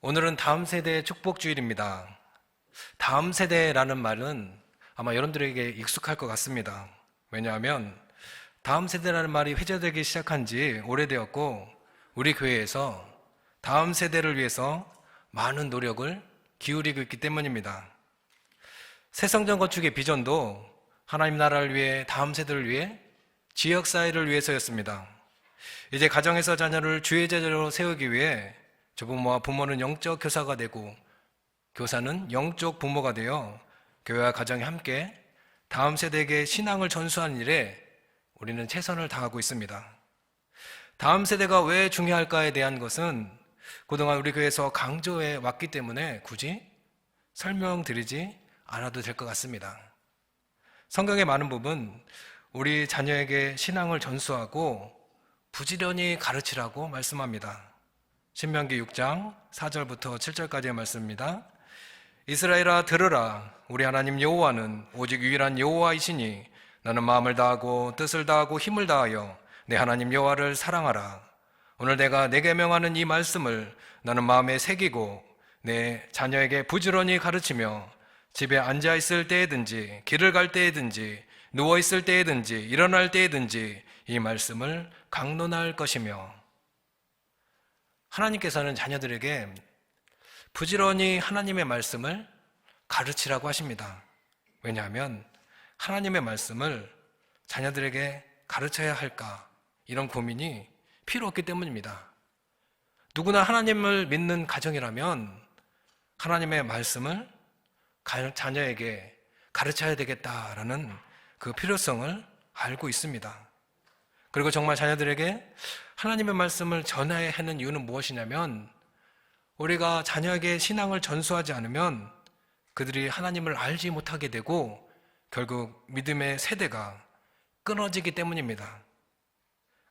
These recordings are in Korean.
오늘은 다음 세대의 축복주일입니다. 다음 세대라는 말은 아마 여러분들에게 익숙할 것 같습니다. 왜냐하면 다음 세대라는 말이 회자되기 시작한 지 오래되었고, 우리 교회에서 다음 세대를 위해서 많은 노력을 기울이고 있기 때문입니다. 새성전 건축의 비전도 하나님 나라를 위해, 다음 세대를 위해, 지역사회를 위해서였습니다. 이제 가정에서 자녀를 주의 제자로 세우기 위해 조부모와 부모는 영적 교사가 되고, 교사는 영적 부모가 되어 교회와 가정이 함께 다음 세대에게 신앙을 전수하는 일에 우리는 최선을 다하고 있습니다. 다음 세대가 왜 중요할까에 대한 것은 그동안 우리 교회에서 강조해 왔기 때문에 굳이 설명드리지 않아도 될 것 같습니다. 성경의 많은 부분, 우리 자녀에게 신앙을 전수하고 부지런히 가르치라고 말씀합니다. 신명기 6장 4절부터 7절까지의 말씀입니다. 이스라엘아 들으라. 우리 하나님 여호와는 오직 유일한 여호와이시니 너는 마음을 다하고 뜻을 다하고 힘을 다하여 내 하나님 여호와를 사랑하라. 오늘 내가 내게 명하는 이 말씀을 너는 마음에 새기고 내 자녀에게 부지런히 가르치며 집에 앉아 있을 때에든지 길을 갈 때에든지 누워 있을 때에든지 일어날 때에든지 이 말씀을 강론할 것이며. 하나님께서는 자녀들에게 부지런히 하나님의 말씀을 가르치라고 하십니다. 왜냐하면 하나님의 말씀을 자녀들에게 가르쳐야 할까, 이런 고민이 필요 없기 때문입니다. 누구나 하나님을 믿는 가정이라면 하나님의 말씀을 자녀에게 가르쳐야 되겠다라는 그 필요성을 알고 있습니다. 그리고 정말 자녀들에게 하나님의 말씀을 전해야 하는 이유는 무엇이냐면, 우리가 자녀에게 신앙을 전수하지 않으면 그들이 하나님을 알지 못하게 되고 결국 믿음의 세대가 끊어지기 때문입니다.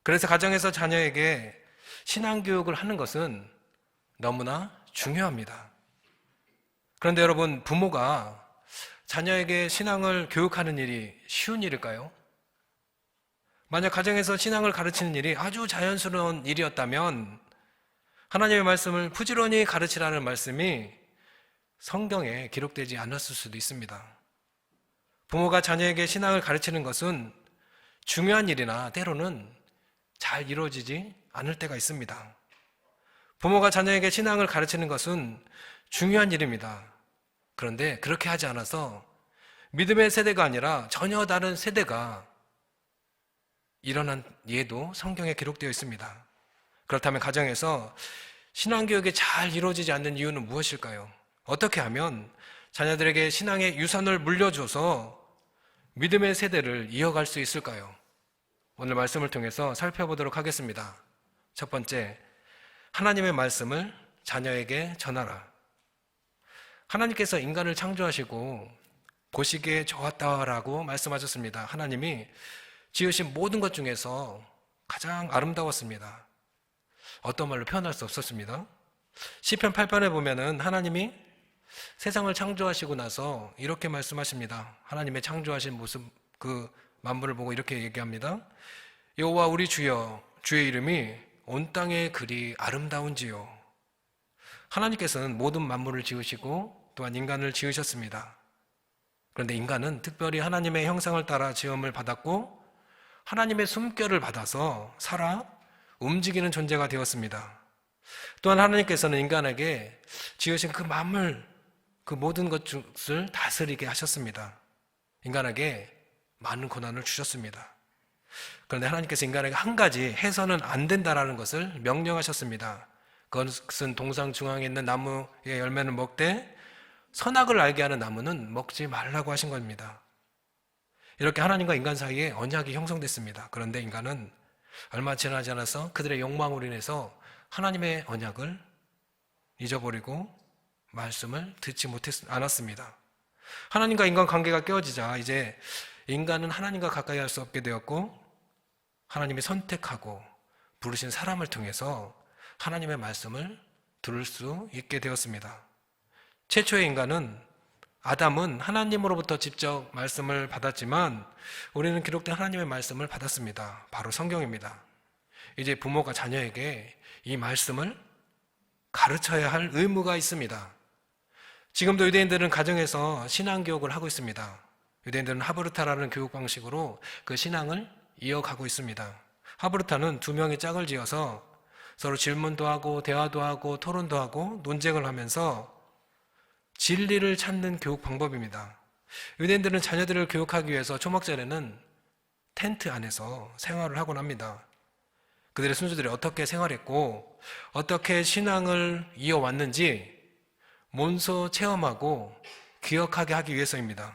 그래서 가정에서 자녀에게 신앙교육을 하는 것은 너무나 중요합니다. 그런데 여러분, 부모가 자녀에게 신앙을 교육하는 일이 쉬운 일일까요? 만약 가정에서 신앙을 가르치는 일이 아주 자연스러운 일이었다면 하나님의 말씀을 부지런히 가르치라는 말씀이 성경에 기록되지 않았을 수도 있습니다. 부모가 자녀에게 신앙을 가르치는 것은 중요한 일이나 때로는 잘 이루어지지 않을 때가 있습니다. 부모가 자녀에게 신앙을 가르치는 것은 중요한 일입니다. 그런데 그렇게 하지 않아서 믿음의 세대가 아니라 전혀 다른 세대가 일어난 예도 성경에 기록되어 있습니다. 그렇다면 가정에서 신앙교육이 잘 이루어지지 않는 이유는 무엇일까요? 어떻게 하면 자녀들에게 신앙의 유산을 물려줘서 믿음의 세대를 이어갈 수 있을까요? 오늘 말씀을 통해서 살펴보도록 하겠습니다. 첫 번째, 하나님의 말씀을 자녀에게 전하라. 하나님께서 인간을 창조하시고 보시기에 좋았다라고 말씀하셨습니다. 하나님이 지으신 모든 것 중에서 가장 아름다웠습니다. 어떤 말로 표현할 수 없었습니다. 시편 8편에 보면은 하나님이 세상을 창조하시고 나서 이렇게 말씀하십니다. 하나님의 창조하신 모습, 그 만물을 보고 이렇게 얘기합니다. 여호와 우리 주여, 주의 이름이 온 땅에 그리 아름다운지요. 하나님께서는 모든 만물을 지으시고 또한 인간을 지으셨습니다. 그런데 인간은 특별히 하나님의 형상을 따라 지음을 받았고 하나님의 숨결을 받아서 살아 움직이는 존재가 되었습니다. 또한 하나님께서는 인간에게 지으신 그 만물, 그 모든 것을 다스리게 하셨습니다. 인간에게 많은 고난을 주셨습니다. 그런데 하나님께서 인간에게 한 가지 해서는 안 된다라는 것을 명령하셨습니다. 그것은 동상 중앙에 있는 나무의 열매는 먹되 선악을 알게 하는 나무는 먹지 말라고 하신 겁니다. 이렇게 하나님과 인간 사이에 언약이 형성됐습니다. 그런데 인간은 얼마 지나지 않아서 그들의 욕망으로 인해서 하나님의 언약을 잊어버리고 말씀을 듣지 않았습니다. 하나님과 인간 관계가 깨어지자 이제 인간은 하나님과 가까이 할 수 없게 되었고, 하나님이 선택하고 부르신 사람을 통해서 하나님의 말씀을 들을 수 있게 되었습니다. 최초의 인간은, 아담은 하나님으로부터 직접 말씀을 받았지만 우리는 기록된 하나님의 말씀을 받았습니다. 바로 성경입니다. 이제 부모가 자녀에게 이 말씀을 가르쳐야 할 의무가 있습니다. 지금도 유대인들은 가정에서 신앙교육을 하고 있습니다. 유대인들은 하브르타라는 교육 방식으로 그 신앙을 이어가고 있습니다. 하브르타는 두 명이 짝을 지어서 서로 질문도 하고 대화도 하고 토론도 하고 논쟁을 하면서 진리를 찾는 교육 방법입니다. 유대인들은 자녀들을 교육하기 위해서 초막절에는 텐트 안에서 생활을 하곤 합니다. 그들의 순수들이 어떻게 생활했고 어떻게 신앙을 이어왔는지 몸소 체험하고 기억하게 하기 위해서입니다.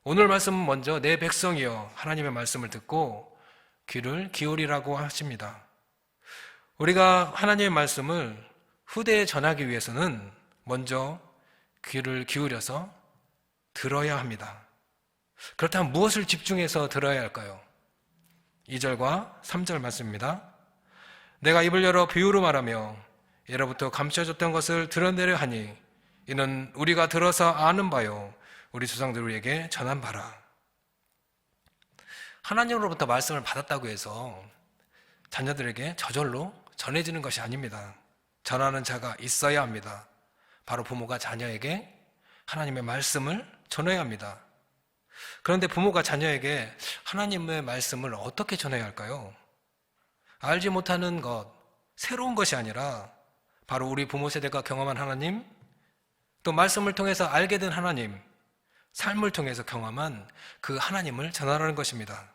오늘 말씀은 먼저 내 백성이여 하나님의 말씀을 듣고 귀를 기울이라고 하십니다. 우리가 하나님의 말씀을 후대에 전하기 위해서는 먼저 귀를 기울여서 들어야 합니다. 그렇다면 무엇을 집중해서 들어야 할까요? 2절과 3절 말씀입니다. 내가 입을 열어 비유로 말하며 예로부터 감춰졌던 것을 드러내려 하니 이는 우리가 들어서 아는 바요 우리 조상들 우리에게 전한 바라. 하나님으로부터 말씀을 받았다고 해서 자녀들에게 저절로 전해지는 것이 아닙니다. 전하는 자가 있어야 합니다. 바로 부모가 자녀에게 하나님의 말씀을 전해야 합니다. 그런데 부모가 자녀에게 하나님의 말씀을 어떻게 전해야 할까요? 알지 못하는 것, 새로운 것이 아니라 바로 우리 부모 세대가 경험한 하나님, 또 말씀을 통해서 알게 된 하나님, 삶을 통해서 경험한 그 하나님을 전하라는 것입니다.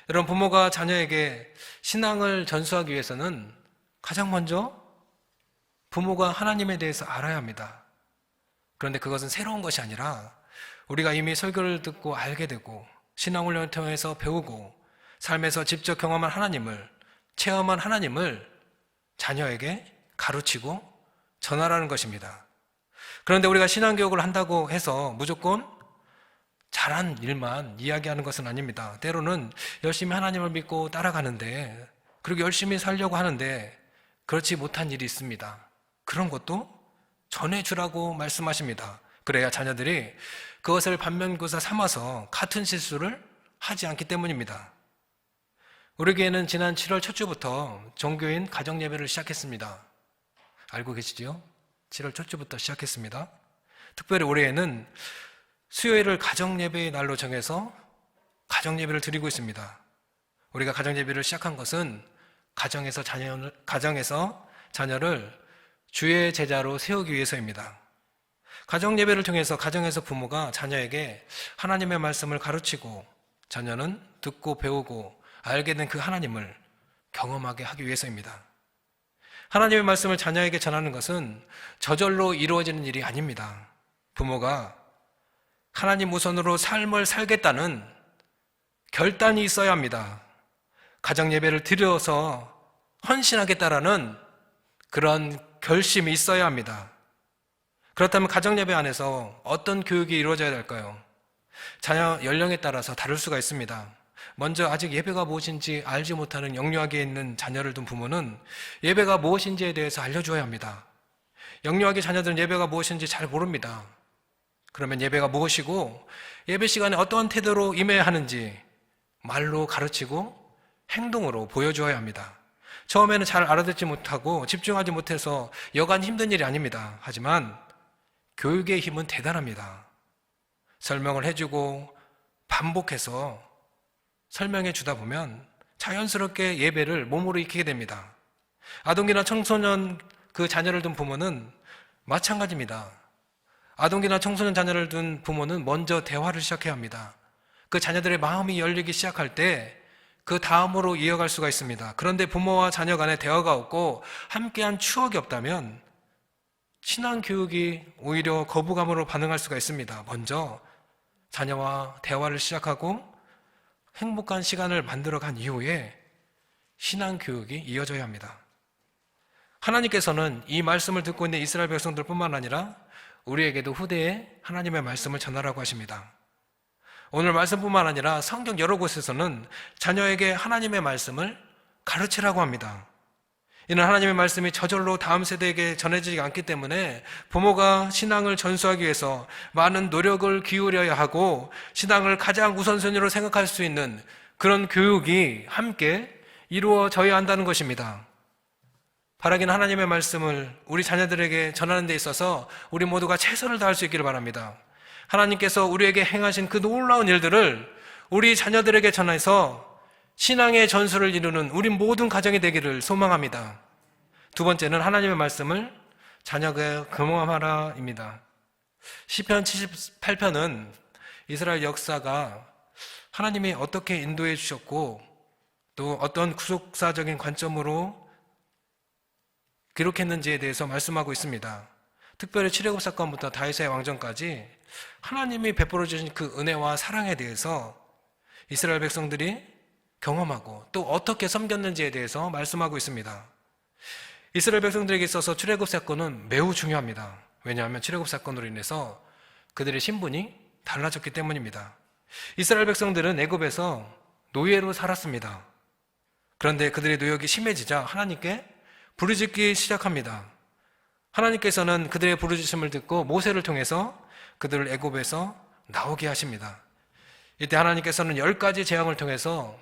여러분, 부모가 자녀에게 신앙을 전수하기 위해서는 가장 먼저 부모가 하나님에 대해서 알아야 합니다. 그런데 그것은 새로운 것이 아니라 우리가 이미 설교를 듣고 알게 되고 신앙훈련을 통해서 배우고 삶에서 직접 경험한 하나님을, 체험한 하나님을 자녀에게 가르치고 전하라는 것입니다. 그런데 우리가 신앙교육을 한다고 해서 무조건 잘한 일만 이야기하는 것은 아닙니다. 때로는 열심히 하나님을 믿고 따라가는데, 그리고 열심히 살려고 하는데 그렇지 못한 일이 있습니다. 그런 것도 전해주라고 말씀하십니다. 그래야 자녀들이 그것을 반면교사 삼아서 같은 실수를 하지 않기 때문입니다. 우리 교회는 지난 7월 첫 주부터 종교인 가정예배를 시작했습니다. 알고 계시지요? 7월 첫 주부터 시작했습니다. 특별히 올해에는 수요일을 가정예배의 날로 정해서 가정예배를 드리고 있습니다. 우리가 가정예배를 시작한 것은 가정에서 자녀를 주의 제자로 세우기 위해서입니다. 가정예배를 통해서 가정에서 부모가 자녀에게 하나님의 말씀을 가르치고 자녀는 듣고 배우고 알게 된 그 하나님을 경험하게 하기 위해서입니다. 하나님의 말씀을 자녀에게 전하는 것은 저절로 이루어지는 일이 아닙니다. 부모가 하나님 우선으로 삶을 살겠다는 결단이 있어야 합니다. 가정예배를 드려서 헌신하겠다라는 그런 결심이 있어야 합니다. 그렇다면 가정예배 안에서 어떤 교육이 이루어져야 될까요? 자녀 연령에 따라서 다를 수가 있습니다. 먼저 아직 예배가 무엇인지 알지 못하는 영유아기에 있는 자녀를 둔 부모는 예배가 무엇인지에 대해서 알려줘야 합니다. 영유아기 자녀들은 예배가 무엇인지 잘 모릅니다. 그러면 예배가 무엇이고 예배 시간에 어떠한 태도로 임해야 하는지 말로 가르치고 행동으로 보여주어야 합니다. 처음에는 잘 알아듣지 못하고 집중하지 못해서 여간 힘든 일이 아닙니다. 하지만 교육의 힘은 대단합니다. 설명을 해주고 반복해서 설명해 주다 보면 자연스럽게 예배를 몸으로 익히게 됩니다. 아동기나 청소년 그 자녀를 둔 부모는 마찬가지입니다. 아동기나 청소년 자녀를 둔 부모는 먼저 대화를 시작해야 합니다. 그 자녀들의 마음이 열리기 시작할 때 그 다음으로 이어갈 수가 있습니다. 그런데 부모와 자녀 간에 대화가 없고 함께한 추억이 없다면 신앙교육이 오히려 거부감으로 반응할 수가 있습니다. 먼저 자녀와 대화를 시작하고 행복한 시간을 만들어간 이후에 신앙교육이 이어져야 합니다. 하나님께서는 이 말씀을 듣고 있는 이스라엘 백성들뿐만 아니라 우리에게도 후대에 하나님의 말씀을 전하라고 하십니다. 오늘 말씀뿐만 아니라 성경 여러 곳에서는 자녀에게 하나님의 말씀을 가르치라고 합니다. 이는 하나님의 말씀이 저절로 다음 세대에게 전해지지 않기 때문에 부모가 신앙을 전수하기 위해서 많은 노력을 기울여야 하고 신앙을 가장 우선순위로 생각할 수 있는 그런 교육이 함께 이루어져야 한다는 것입니다. 바라기는 하나님의 말씀을 우리 자녀들에게 전하는 데 있어서 우리 모두가 최선을 다할 수 있기를 바랍니다. 하나님께서 우리에게 행하신 그 놀라운 일들을 우리 자녀들에게 전해서 신앙의 전수를 이루는 우리 모든 가정이 되기를 소망합니다. 두 번째는 하나님의 말씀을 자녀가 경험하라입니다. 시편 78편은 이스라엘 역사가 하나님이 어떻게 인도해 주셨고 또 어떤 구속사적인 관점으로 기록했는지에 대해서 말씀하고 있습니다. 특별히 출애굽 사건부터 다윗의 왕정까지 하나님이 베풀어 주신 그 은혜와 사랑에 대해서 이스라엘 백성들이 경험하고 또 어떻게 섬겼는지에 대해서 말씀하고 있습니다. 이스라엘 백성들에게 있어서 출애굽 사건은 매우 중요합니다. 왜냐하면 출애굽 사건으로 인해서 그들의 신분이 달라졌기 때문입니다. 이스라엘 백성들은 애굽에서 노예로 살았습니다. 그런데 그들의 노역이 심해지자 하나님께 부르짖기 시작합니다. 하나님께서는 그들의 부르짖음을 듣고 모세를 통해서 그들을 애굽에서 나오게 하십니다. 이때 하나님께서는 10가지 재앙을 통해서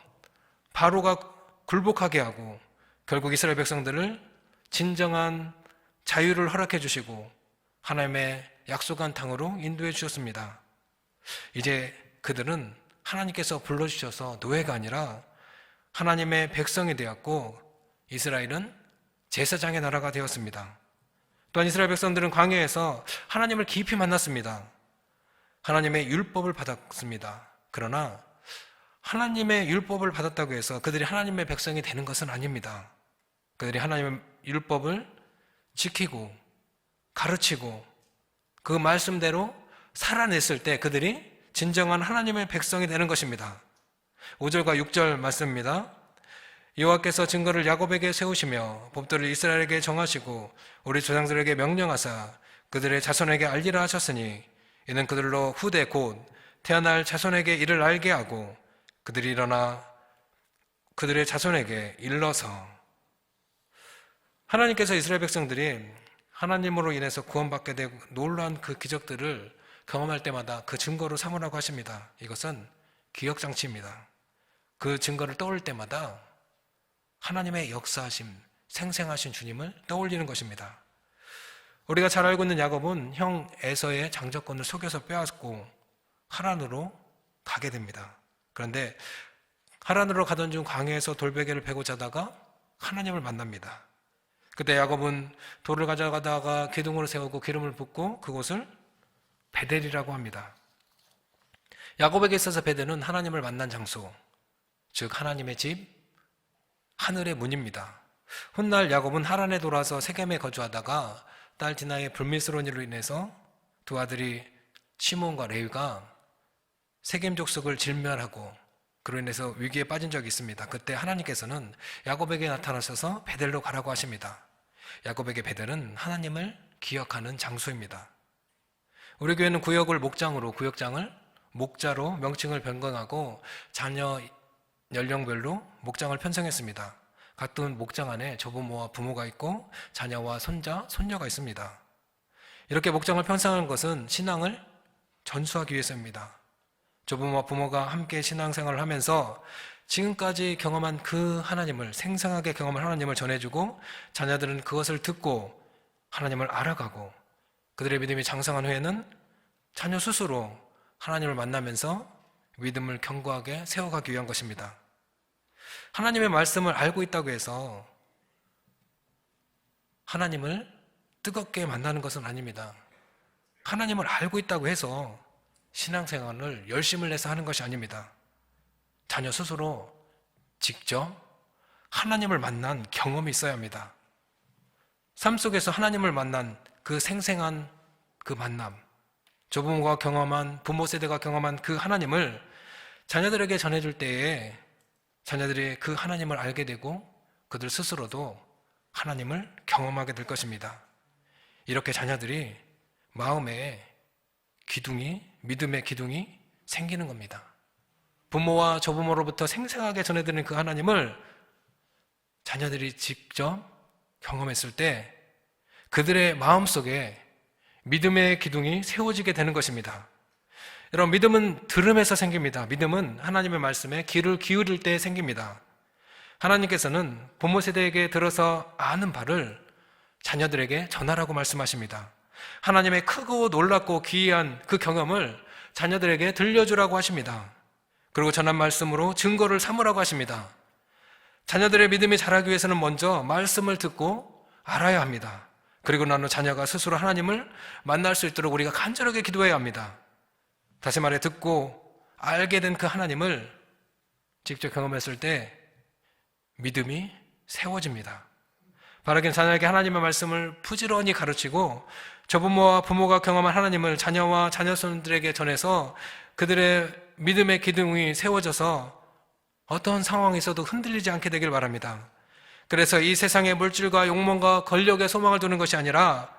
바로가 굴복하게 하고 결국 이스라엘 백성들을 진정한 자유를 허락해 주시고 하나님의 약속한 땅으로 인도해 주셨습니다. 이제 그들은 하나님께서 불러주셔서 노예가 아니라 하나님의 백성이 되었고 이스라엘은 제사장의 나라가 되었습니다. 또한 이스라엘 백성들은 광야에서 하나님을 깊이 만났습니다. 하나님의 율법을 받았습니다. 그러나 하나님의 율법을 받았다고 해서 그들이 하나님의 백성이 되는 것은 아닙니다. 그들이 하나님의 율법을 지키고 가르치고 그 말씀대로 살아냈을 때 그들이 진정한 하나님의 백성이 되는 것입니다. 5절과 6절 말씀입니다. 여호와께서 증거를 야곱에게 세우시며 법도를 이스라엘에게 정하시고 우리 조상들에게 명령하사 그들의 자손에게 알리라 하셨으니 이는 그들로 후대 곧 태어날 자손에게 이를 알게 하고 그들이 일어나 그들의 자손에게 일러서 하나님께서 이스라엘 백성들이 하나님으로 인해서 구원받게 되고 놀라운 그 기적들을 경험할 때마다 그 증거로 삼으라고 하십니다. 이것은 기억장치입니다. 그 증거를 떠올 때마다 하나님의 역사하심, 생생하신 주님을 떠올리는 것입니다. 우리가 잘 알고 있는 야곱은 형 에서의 장자권을 속여서 빼앗고 하란으로 가게 됩니다. 그런데 하란으로 가던 중 광야에서 돌베개를 베고 자다가 하나님을 만납니다. 그때 야곱은 돌을 가져가다가 기둥으로 세우고 기름을 붓고 그곳을 베델이라고 합니다. 야곱에게 있어서 베델은 하나님을 만난 장소, 즉 하나님의 집, 하늘의 문입니다. 훗날 야곱은 하란에 돌아서 세겜에 거주하다가 딸 디나의 불미스러운 일로 인해서 두 아들이 시몬과 레위가 세겜 족속을 진멸하고 그로 인해서 위기에 빠진 적이 있습니다. 그때 하나님께서는 야곱에게 나타나셔서 베델로 가라고 하십니다. 야곱에게 베델은 하나님을 기억하는 장소입니다. 우리 교회는 구역을 목장으로, 구역장을 목자로 명칭을 변경하고 자녀 연령별로 목장을 편성했습니다. 같은 목장 안에 조부모와 부모가 있고 자녀와 손자, 손녀가 있습니다. 이렇게 목장을 편성하는 것은 신앙을 전수하기 위해서입니다. 조부모와 부모가 함께 신앙생활을 하면서 지금까지 경험한 그 하나님을, 생생하게 경험한 하나님을 전해주고 자녀들은 그것을 듣고 하나님을 알아가고 그들의 믿음이 장성한 후에는 자녀 스스로 하나님을 만나면서 믿음을 견고하게 세워가기 위한 것입니다. 하나님의 말씀을 알고 있다고 해서 하나님을 뜨겁게 만나는 것은 아닙니다. 하나님을 알고 있다고 해서 신앙생활을 열심을 내서 하는 것이 아닙니다. 자녀 스스로 직접 하나님을 만난 경험이 있어야 합니다. 삶 속에서 하나님을 만난 그 생생한 그 만남, 조부모가 경험한, 부모 세대가 경험한 그 하나님을 자녀들에게 전해줄 때에 자녀들이 그 하나님을 알게 되고 그들 스스로도 하나님을 경험하게 될 것입니다. 이렇게 자녀들이 마음에 기둥이, 믿음의 기둥이 생기는 겁니다. 부모와 조부모로부터 생생하게 전해드리는 그 하나님을 자녀들이 직접 경험했을 때 그들의 마음속에 믿음의 기둥이 세워지게 되는 것입니다. 여러분, 믿음은 들음에서 생깁니다. 믿음은 하나님의 말씀에 귀를 기울일 때 생깁니다. 하나님께서는 부모 세대에게 들어서 아는 바를 자녀들에게 전하라고 말씀하십니다. 하나님의 크고 놀랍고 기이한 그 경험을 자녀들에게 들려주라고 하십니다. 그리고 전한 말씀으로 증거를 삼으라고 하십니다. 자녀들의 믿음이 자라기 위해서는 먼저 말씀을 듣고 알아야 합니다. 그리고 나는 자녀가 스스로 하나님을 만날 수 있도록 우리가 간절하게 기도해야 합니다. 다시 말해 듣고 알게 된 그 하나님을 직접 경험했을 때 믿음이 세워집니다. 바라긴 자녀에게 하나님의 말씀을 부지런히 가르치고 조부모와 부모가 경험한 하나님을 자녀와 자녀손들에게 전해서 그들의 믿음의 기둥이 세워져서 어떤 상황이 있어도 흔들리지 않게 되길 바랍니다. 그래서 이 세상의 물질과 욕망과 권력에 소망을 두는 것이 아니라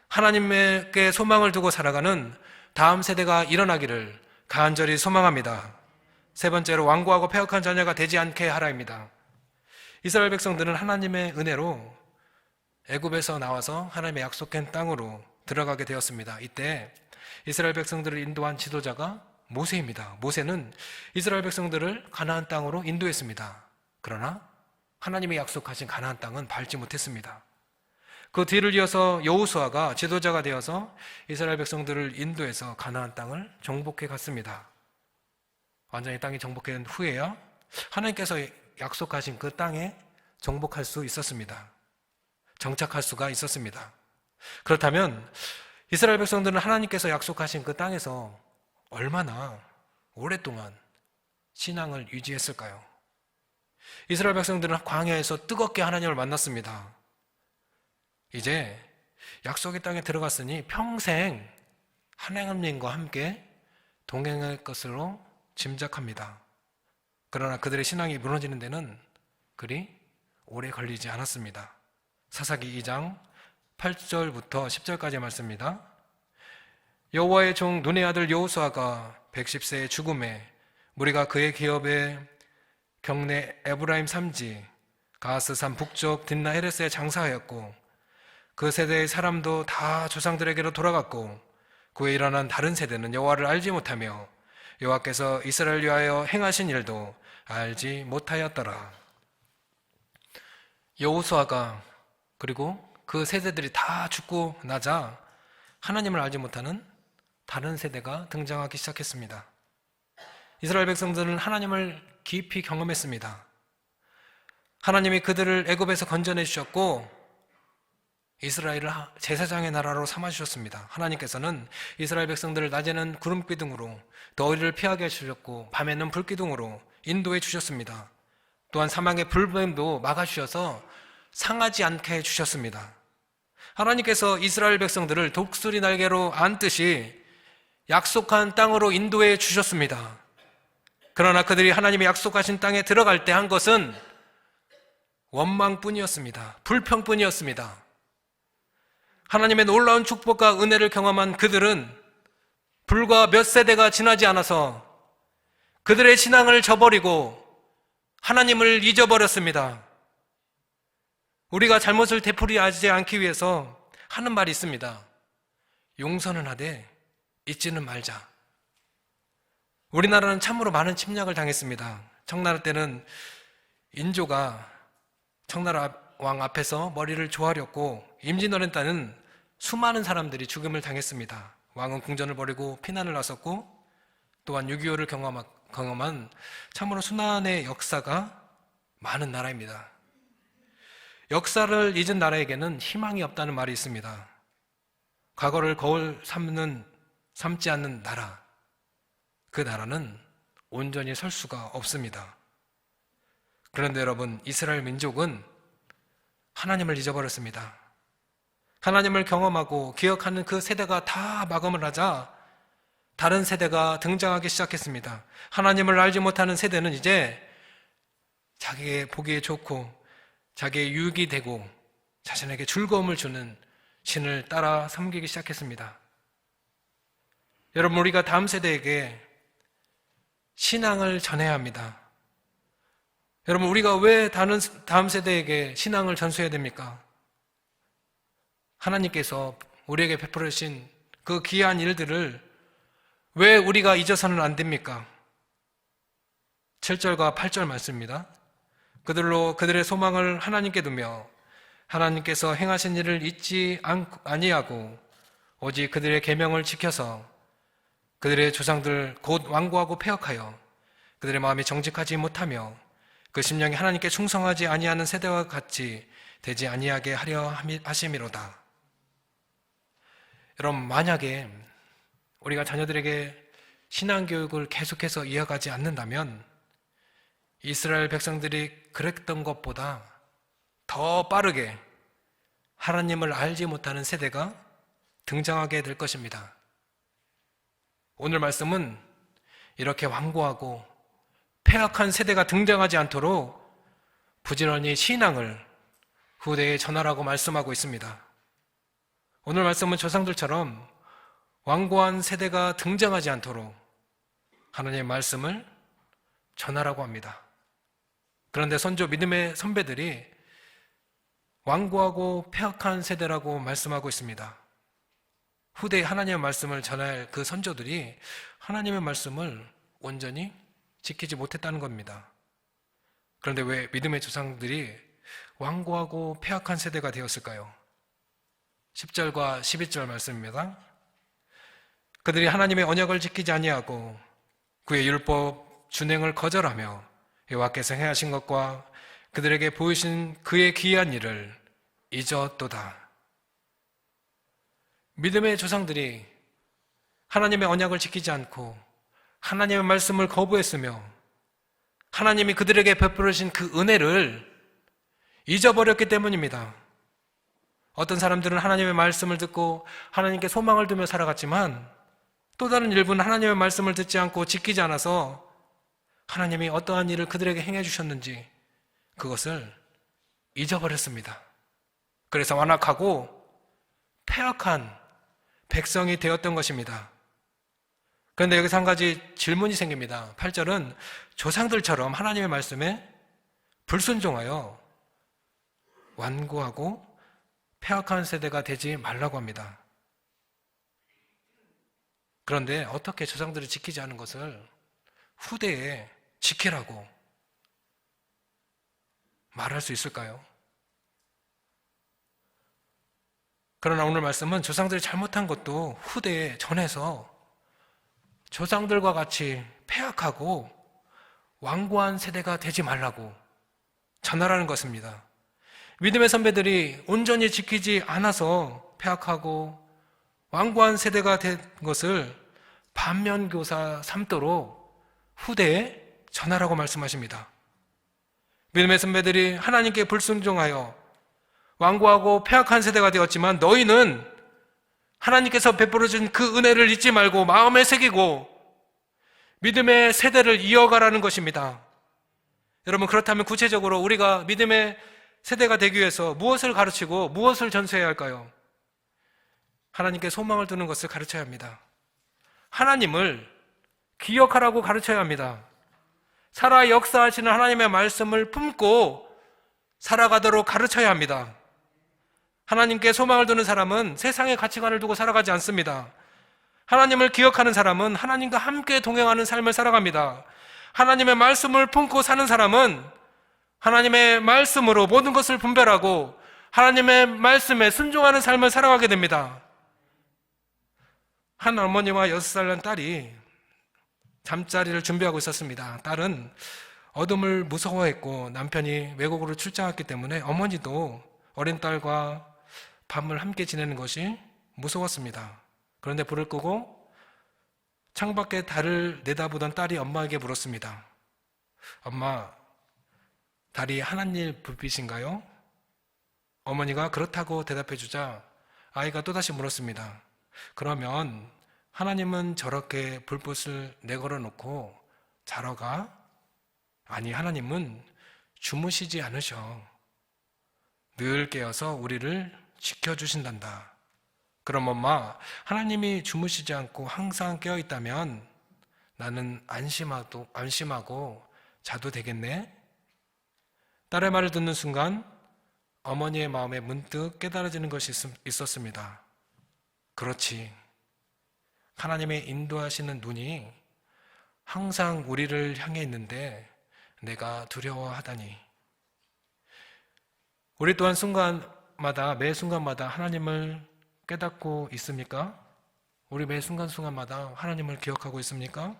하나님께 소망을 두고 살아가는 다음 세대가 일어나기를 간절히 소망합니다. 세 번째로 완고하고 패역한 자녀가 되지 않게 하라입니다. 이스라엘 백성들은 하나님의 은혜로 애굽에서 나와서 하나님의 약속한 땅으로 들어가게 되었습니다. 이때 이스라엘 백성들을 인도한 지도자가 모세입니다. 모세는 이스라엘 백성들을 가나안 땅으로 인도했습니다. 그러나 하나님이 약속하신 가나안 땅은 밟지 못했습니다. 그 뒤를 이어서 여호수아가 지도자가 되어서 이스라엘 백성들을 인도해서 가나안 땅을 정복해 갔습니다. 완전히 땅이 정복된 후에야 하나님께서 약속하신 그 땅에 정복할 수 있었습니다. 정착할 수가 있었습니다. 그렇다면 이스라엘 백성들은 하나님께서 약속하신 그 땅에서 얼마나 오랫동안 신앙을 유지했을까요? 이스라엘 백성들은 광야에서 뜨겁게 하나님을 만났습니다. 이제 약속의 땅에 들어갔으니 평생 하나님과 함께 동행할 것으로 짐작합니다. 그러나 그들의 신앙이 무너지는 데는 그리 오래 걸리지 않았습니다. 사사기 2장 8절부터 10절까지의 말씀입니다. 여호와의 종 눈의 아들 여호수아가 110세의 죽음에 무리가 그의 기업에 경내 에브라임 산지 가스산 북쪽 딘나 헤레스에 장사하였고 그 세대의 사람도 다 조상들에게로 돌아갔고 그에 일어난 다른 세대는 여호와를 알지 못하며 여호와께서 이스라엘 위하여 행하신 일도 알지 못하였더라. 여호수아가 그리고 그 세대들이 다 죽고 나자 하나님을 알지 못하는 다른 세대가 등장하기 시작했습니다. 이스라엘 백성들은 하나님을 깊이 경험했습니다. 하나님이 그들을 애굽에서 건져내 주셨고 이스라엘을 제사장의 나라로 삼아주셨습니다. 하나님께서는 이스라엘 백성들을 낮에는 구름기둥으로 더위를 피하게 해주셨고 밤에는 불기둥으로 인도해 주셨습니다. 또한 사망의 불뱀도 막아주셔서 상하지 않게 해주셨습니다. 하나님께서 이스라엘 백성들을 독수리 날개로 안듯이 약속한 땅으로 인도해 주셨습니다. 그러나 그들이 하나님의 약속하신 땅에 들어갈 때 한 것은 원망뿐이었습니다. 불평뿐이었습니다. 하나님의 놀라운 축복과 은혜를 경험한 그들은 불과 몇 세대가 지나지 않아서 그들의 신앙을 저버리고 하나님을 잊어버렸습니다. 우리가 잘못을 되풀이하지 않기 위해서 하는 말이 있습니다. 용서는 하되 잊지는 말자. 우리나라는 참으로 많은 침략을 당했습니다. 청나라 때는 인조가 청나라 왕 앞에서 머리를 조아렸고 임진왜란 때는 수많은 사람들이 죽음을 당했습니다. 왕은 궁전을 버리고 피난을 나섰고 또한 6.25를 경험한 참으로 순환의 역사가 많은 나라입니다. 역사를 잊은 나라에게는 희망이 없다는 말이 있습니다. 과거를 거울 삼지 않는 나라, 그 나라는 온전히 설 수가 없습니다. 그런데 여러분, 이스라엘 민족은 하나님을 잊어버렸습니다. 하나님을 경험하고 기억하는 그 세대가 다 마감을 하자 다른 세대가 등장하기 시작했습니다. 하나님을 알지 못하는 세대는 이제 자기의 보기에 좋고 자기의 유익이 되고 자신에게 즐거움을 주는 신을 따라 섬기기 시작했습니다. 여러분, 우리가 다음 세대에게 신앙을 전해야 합니다. 여러분, 우리가 왜 다음 세대에게 신앙을 전수해야 됩니까? 하나님께서 우리에게 베풀어 주신 그 귀한 일들을 왜 우리가 잊어서는 안 됩니까? 7절과 8절 말씀입니다. 그들의 소망을 하나님께 두며 하나님께서 행하신 일을 잊지 아니하고 오직 그들의 계명을 지켜서 그들의 조상들 곧 완고하고 패역하여 그들의 마음이 정직하지 못하며 그 심령이 하나님께 충성하지 아니하는 세대와 같이 되지 아니하게 하려 하심이로다. 여러분, 만약에 우리가 자녀들에게 신앙교육을 계속해서 이어가지 않는다면 이스라엘 백성들이 그랬던 것보다 더 빠르게 하나님을 알지 못하는 세대가 등장하게 될 것입니다. 오늘 말씀은 이렇게 완고하고 패악한 세대가 등장하지 않도록 부지런히 신앙을 후대에 전하라고 말씀하고 있습니다. 오늘 말씀은 조상들처럼 완고한 세대가 등장하지 않도록 하나님의 말씀을 전하라고 합니다. 그런데 선조 믿음의 선배들이 완고하고 패악한 세대라고 말씀하고 있습니다. 후대에 하나님의 말씀을 전할 그 선조들이 하나님의 말씀을 온전히 지키지 못했다는 겁니다. 그런데 왜 믿음의 조상들이 완고하고 패악한 세대가 되었을까요? 10절과 11절 말씀입니다. 그들이 하나님의 언약을 지키지 아니하고 그의 율법 준행을 거절하며 여호와께서 행하신 것과 그들에게 보이신 그의 기이한 일을 잊었도다. 믿음의 조상들이 하나님의 언약을 지키지 않고 하나님의 말씀을 거부했으며 하나님이 그들에게 베풀으신 그 은혜를 잊어버렸기 때문입니다. 어떤 사람들은 하나님의 말씀을 듣고 하나님께 소망을 두며 살아갔지만 또 다른 일부는 하나님의 말씀을 듣지 않고 지키지 않아서 하나님이 어떠한 일을 그들에게 행해 주셨는지 그것을 잊어버렸습니다. 그래서 완악하고 패악한 백성이 되었던 것입니다. 그런데 여기서 한 가지 질문이 생깁니다. 8절은 조상들처럼 하나님의 말씀에 불순종하여 완고하고 패악한 세대가 되지 말라고 합니다. 그런데 어떻게 조상들을 지키지 않은 것을 후대에 지키라고 말할 수 있을까요? 그러나 오늘 말씀은 조상들이 잘못한 것도 후대에 전해서 조상들과 같이 패악하고 완고한 세대가 되지 말라고 전하라는 것입니다. 믿음의 선배들이 온전히 지키지 않아서 패악하고 완고한 세대가 된 것을 반면교사 삼도록 후대에 전하라고 말씀하십니다. 믿음의 선배들이 하나님께 불순종하여 완고하고 패악한 세대가 되었지만 너희는 하나님께서 베풀어준 그 은혜를 잊지 말고 마음에 새기고 믿음의 세대를 이어가라는 것입니다. 여러분, 그렇다면 구체적으로 우리가 믿음의 세대가 되기 위해서 무엇을 가르치고 무엇을 전수해야 할까요? 하나님께 소망을 두는 것을 가르쳐야 합니다. 하나님을 기억하라고 가르쳐야 합니다. 살아 역사하시는 하나님의 말씀을 품고 살아가도록 가르쳐야 합니다. 하나님께 소망을 두는 사람은 세상의 가치관을 두고 살아가지 않습니다. 하나님을 기억하는 사람은 하나님과 함께 동행하는 삶을 살아갑니다. 하나님의 말씀을 품고 사는 사람은 하나님의 말씀으로 모든 것을 분별하고 하나님의 말씀에 순종하는 삶을 살아가게 됩니다. 한 어머니와 6살 난 딸이 잠자리를 준비하고 있었습니다. 딸은 어둠을 무서워했고 남편이 외국으로 출장했기 때문에 어머니도 어린 딸과 밤을 함께 지내는 것이 무서웠습니다. 그런데 불을 끄고 창밖에 달을 내다보던 딸이 엄마에게 물었습니다. 엄마, 달이 하나님 불빛인가요? 어머니가 그렇다고 대답해 주자 아이가 또다시 물었습니다. 그러면 하나님은 저렇게 불빛을 내걸어 놓고 자러 가? 아니, 하나님은 주무시지 않으셔. 늘 깨어서 우리를 지켜주신단다. 그럼 엄마, 하나님이 주무시지 않고 항상 깨어있다면 나는 안심하고 자도 되겠네? 딸의 말을 듣는 순간 어머니의 마음에 문득 깨달아지는 것이 있었습니다. 그렇지. 하나님의 인도하시는 눈이 항상 우리를 향해 있는데 내가 두려워하다니. 우리 또한 매 순간마다 하나님을 깨닫고 있습니까? 우리 매 순간순간마다 하나님을 기억하고 있습니까?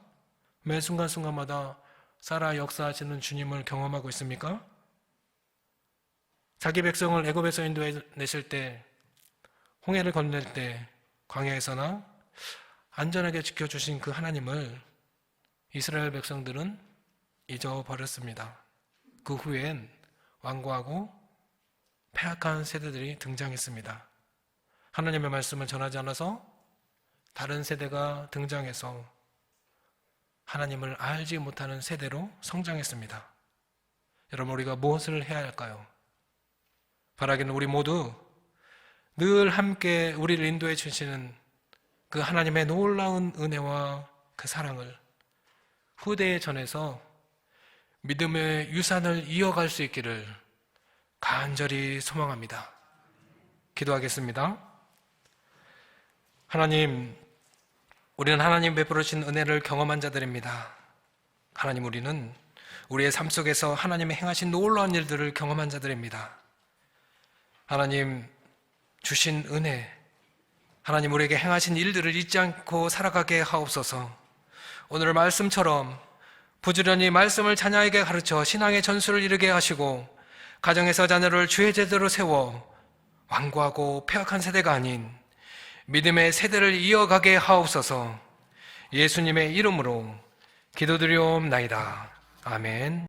매 순간순간마다 살아 역사하시는 주님을 경험하고 있습니까? 자기 백성을 애굽에서 인도해내실 때, 홍해를 건널 때, 광야에서나 안전하게 지켜주신 그 하나님을 이스라엘 백성들은 잊어버렸습니다. 그 후엔 완고하고 패악한 세대들이 등장했습니다. 하나님의 말씀을 전하지 않아서 다른 세대가 등장해서 하나님을 알지 못하는 세대로 성장했습니다. 여러분, 우리가 무엇을 해야 할까요? 바라기는 우리 모두 늘 함께 우리를 인도해 주시는 그 하나님의 놀라운 은혜와 그 사랑을 후대에 전해서 믿음의 유산을 이어갈 수 있기를 간절히 소망합니다. 기도하겠습니다. 하나님, 우리는 하나님 베풀으신 은혜를 경험한 자들입니다. 하나님, 우리는 우리의 삶 속에서 하나님의 행하신 놀라운 일들을 경험한 자들입니다. 하나님 주신 은혜, 하나님 우리에게 행하신 일들을 잊지 않고 살아가게 하옵소서. 오늘 말씀처럼 부지런히 말씀을 자녀에게 가르쳐 신앙의 전수를 이루게 하시고 가정에서 자녀를 주의 제대로 세워 완고하고 폐악한 세대가 아닌 믿음의 세대를 이어가게 하옵소서. 예수님의 이름으로 기도드리옵나이다. 아멘.